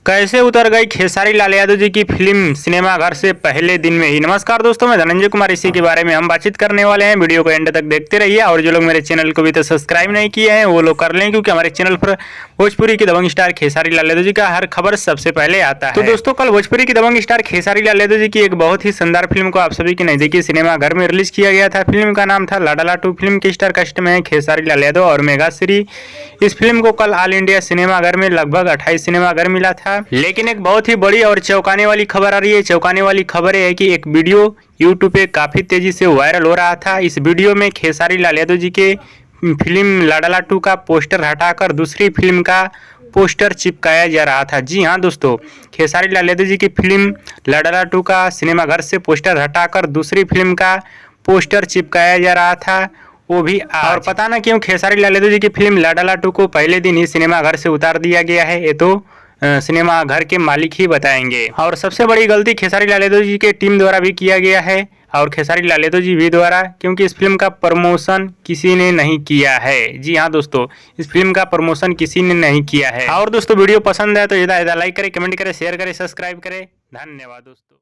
कैसे उतर गई खेसारी लाल यादव जी की फिल्म सिनेमाघर से पहले दिन में ही। नमस्कार दोस्तों, मैं धनंजय कुमार। इसी के बारे में हम बातचीत करने वाले हैं। वीडियो को एंड तक देखते रहिए और जो लोग मेरे चैनल को भी तो सब्सक्राइब नहीं किए हैं वो लोग कर लें, क्योंकि हमारे चैनल पर भोजपुरी की दबंग स्टार खेसारी लाल यादव जी का हर खबर सबसे पहले आता है। तो दोस्तों, कल भोजपुरी की दबंग स्टार खेसारी लाल यादव जी की एक बहुत ही शानदार फिल्म को आप सभी के नजदीकी सिनेमाघर में रिलीज किया गया था। फिल्म का नाम था लाडला 2। फिल्म के स्टार कास्ट में है खेसारी लाल यादव और मेघाश्री। इस फिल्म को कल ऑल इंडिया सिनेमाघर में लगभग 28 सिनेमाघर मिला था। लेकिन एक बहुत ही बड़ी और चौंकाने वाली खबर आ रही है। चौंकाने वाली खबर है कि एक वीडियो यूट्यूब पे काफी तेजी से वायरल हो रहा था। इस वीडियो में खेसारी लाल यादव जी के फिल्म लाडला 2 का पोस्टर हटाकर दूसरी फिल्म का पोस्टर चिपकाया जा रहा था। जी हाँ दोस्तों, खेसारी लाल यादव जी की फिल्म लाडला 2 का सिनेमाघर से पोस्टर हटाकर दूसरी फिल्म का पोस्टर चिपकाया जा रहा था, वो भी और पता ना क्यों खेसारी लाल यादव जी की फिल्म लाडला 2 को पहले दिन ही सिनेमाघर से उतार दिया गया है। ये तो सिनेमा घर के मालिक ही बताएंगे। और सबसे बड़ी गलती खेसारी लाल यादव जी के टीम द्वारा भी किया गया है और खेसारी लाल यादव जी भी द्वारा, क्योंकि इस फिल्म का प्रमोशन किसी ने नहीं किया है। जी हाँ दोस्तों, इस फिल्म का प्रमोशन किसी ने नहीं किया है। और दोस्तों, वीडियो पसंद है तो ज़्यादा लाइक करें, कमेंट करें, शेयर करें, सब्सक्राइब करें। धन्यवाद दोस्तों।